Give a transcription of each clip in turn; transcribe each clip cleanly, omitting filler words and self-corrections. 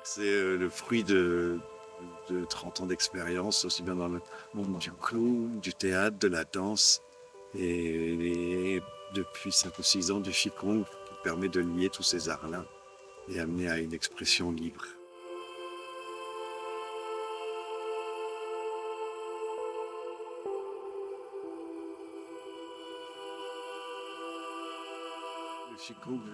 C'est le fruit de 30 ans d'expérience, aussi bien dans le monde du clown, du théâtre, de la danse, et depuis 5 ou 6 ans du Qigong, qui permet de lier tous ces arts-là et amener à une expression libre.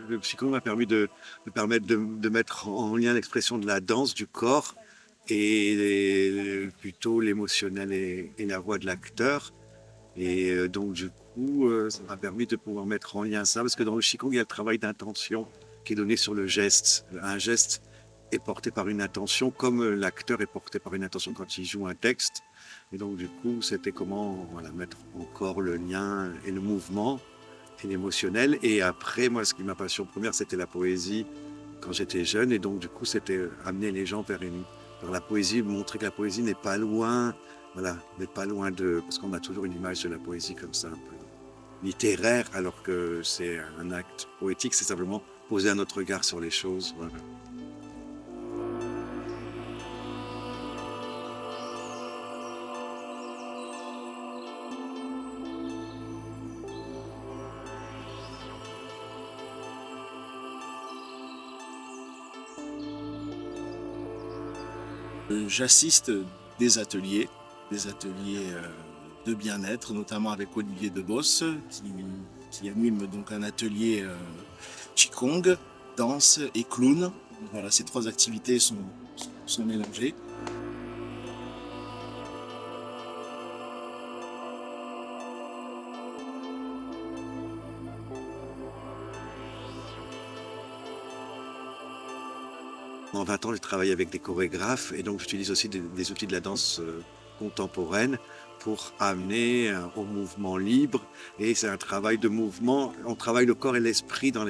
Le Qigong m'a permis de permettre de mettre en lien l'expression de la danse, du corps, et plutôt l'émotionnel et la voix de l'acteur. Et donc, du coup, ça m'a permis de pouvoir mettre en lien ça, parce que dans le Qigong, il y a le travail d'intention qui est donné sur le geste. Un geste est porté par une intention, comme l'acteur est porté par une intention quand il joue un texte. Et donc, du coup, c'était comment voilà, mettre encore le lien et le mouvement et l'émotionnel. Et après, moi, ce qui m'a passion première, c'était la poésie quand j'étais jeune. Et donc, du coup, c'était amener les gens vers la poésie, montrer que la poésie n'est pas loin, voilà, n'est pas loin de... Parce qu'on a toujours une image de la poésie comme ça, un peu littéraire, alors que c'est un acte poétique, c'est simplement poser un autre regard sur les choses. Voilà. J'assiste des ateliers de bien-être, notamment avec Olivier Debos, qui anime donc un atelier Qigong, danse et clown. Voilà, ces trois activités sont mélangées. En 20 ans, j'ai travaillé avec des chorégraphes et donc j'utilise aussi des outils de la danse contemporaine pour amener au mouvement libre. Et c'est un travail de mouvement. On travaille le corps et l'esprit dans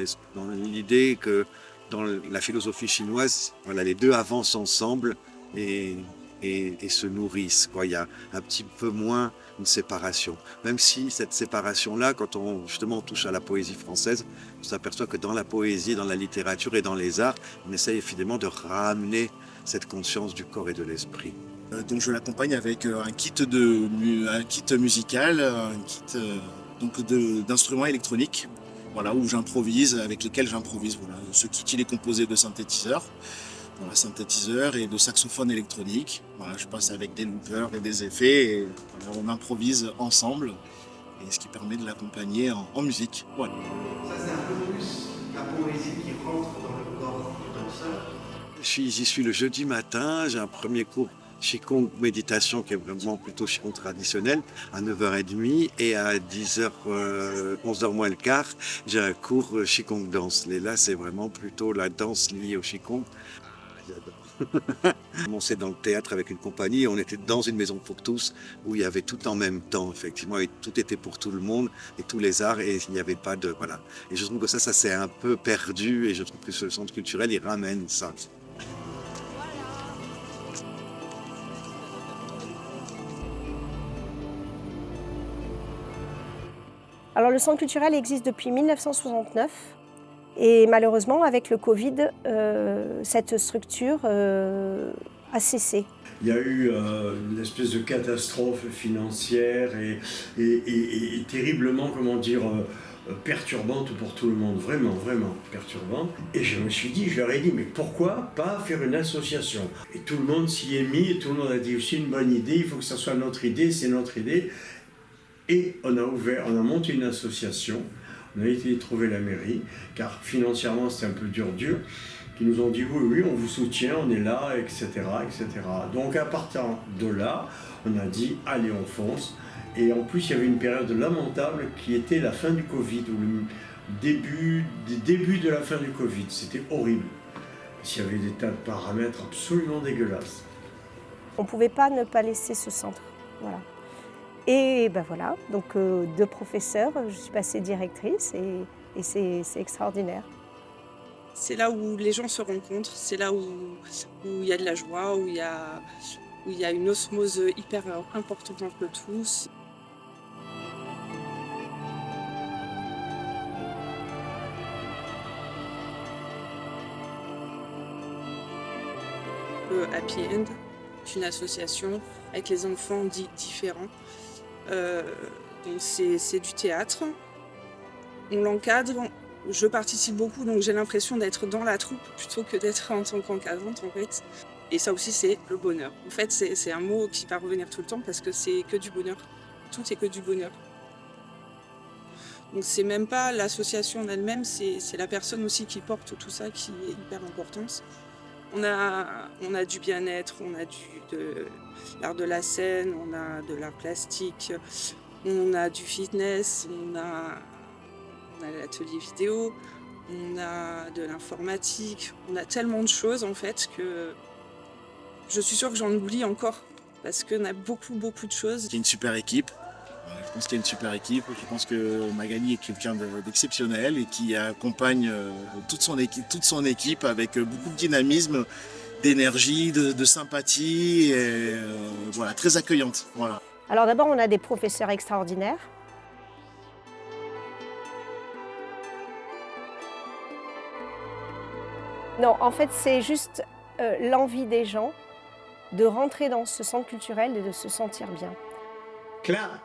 l'idée que dans la philosophie chinoise, voilà, les deux avancent ensemble et, et se nourrissent, quoi. Il y a un petit peu moins une séparation. Même si cette séparation-là, quand on justement touche à la poésie française, on s'aperçoit que dans la poésie, dans la littérature et dans les arts, on essaye finalement de ramener cette conscience du corps et de l'esprit. Donc je l'accompagne avec un kit musical, un kit d'instruments électroniques, voilà, où j'improvise, avec lesquels j'improvise. Voilà. Ce kit il est composé de synthétiseurs, voilà, synthétiseurs et de saxophones électroniques. Voilà, je passe avec des loopers et des effets et voilà, on improvise ensemble, et ce qui permet de l'accompagner en musique. Voilà. Ça, c'est un peu plus la poésie qui rentre dans le corps du danseur. J'y suis le jeudi matin, j'ai un premier cours Qigong méditation qui est vraiment plutôt Qigong traditionnel à 9h30 et à 10h, 11h moins le quart, j'ai un cours Qigong danse. Et là, c'est vraiment plutôt la danse liée au Qigong. J'adore. On s'est dans le théâtre avec une compagnie, on était dans une maison pour tous où il y avait tout en même temps, effectivement, et tout était pour tout le monde et tous les arts et il n'y avait pas de... Voilà. Et je trouve que ça s'est un peu perdu et je trouve que ce centre culturel, il ramène ça. Alors le centre culturel existe depuis 1969 et malheureusement avec le Covid, cette structure a cessé. Il y a eu une espèce de catastrophe financière et terriblement, comment dire, perturbante pour tout le monde, vraiment, vraiment perturbante. Et je me suis dit, je leur ai dit, mais pourquoi pas faire une association? Et tout le monde s'y est mis, et tout le monde a dit, c'est une bonne idée, il faut que ça soit notre idée, c'est notre idée. Et on a monté une association, on a été trouver la mairie, car financièrement c'était un peu dur, qui nous ont dit oui, on vous soutient, on est là, etc., etc. Donc à partir de là, on a dit allez, on fonce. Et en plus, il y avait une période lamentable qui était la fin du Covid, ou le début de la fin du Covid. C'était horrible. Il y avait des tas de paramètres absolument dégueulasses. On ne pouvait pas ne pas laisser ce centre. Voilà. Et ben voilà, donc de professeur, je suis passée directrice et c'est extraordinaire. C'est là où les gens se rencontrent, c'est là où il y a de la joie, où il y a une osmose hyper importante entre tous. Happy End, qui est une association avec les enfants dits différents. Donc c'est du théâtre. On l'encadre. Je participe beaucoup, donc j'ai l'impression d'être dans la troupe plutôt que d'être en tant qu'encadrante en fait. Et ça aussi, c'est le bonheur. En fait, c'est un mot qui va revenir tout le temps parce que c'est que du bonheur. Tout est que du bonheur. Donc c'est même pas l'association en elle-même, c'est la personne aussi qui porte tout ça qui est hyper importante. On a du bien-être, on a de l'art de la scène, on a de l'art plastique, on a du fitness, on a l'atelier vidéo, on a de l'informatique, on a tellement de choses en fait que je suis sûre que j'en oublie encore parce qu'on a beaucoup de choses. Il y a une super équipe. Je pense qu'il y a une super équipe. Je pense que Magali est quelqu'un d'exceptionnel et qui accompagne toute son équipe avec beaucoup de dynamisme, d'énergie, de sympathie, et voilà, très accueillante. Voilà. Alors d'abord, on a des professeurs extraordinaires. Non, en fait, c'est juste l'envie des gens de rentrer dans ce centre culturel et de se sentir bien. Clara,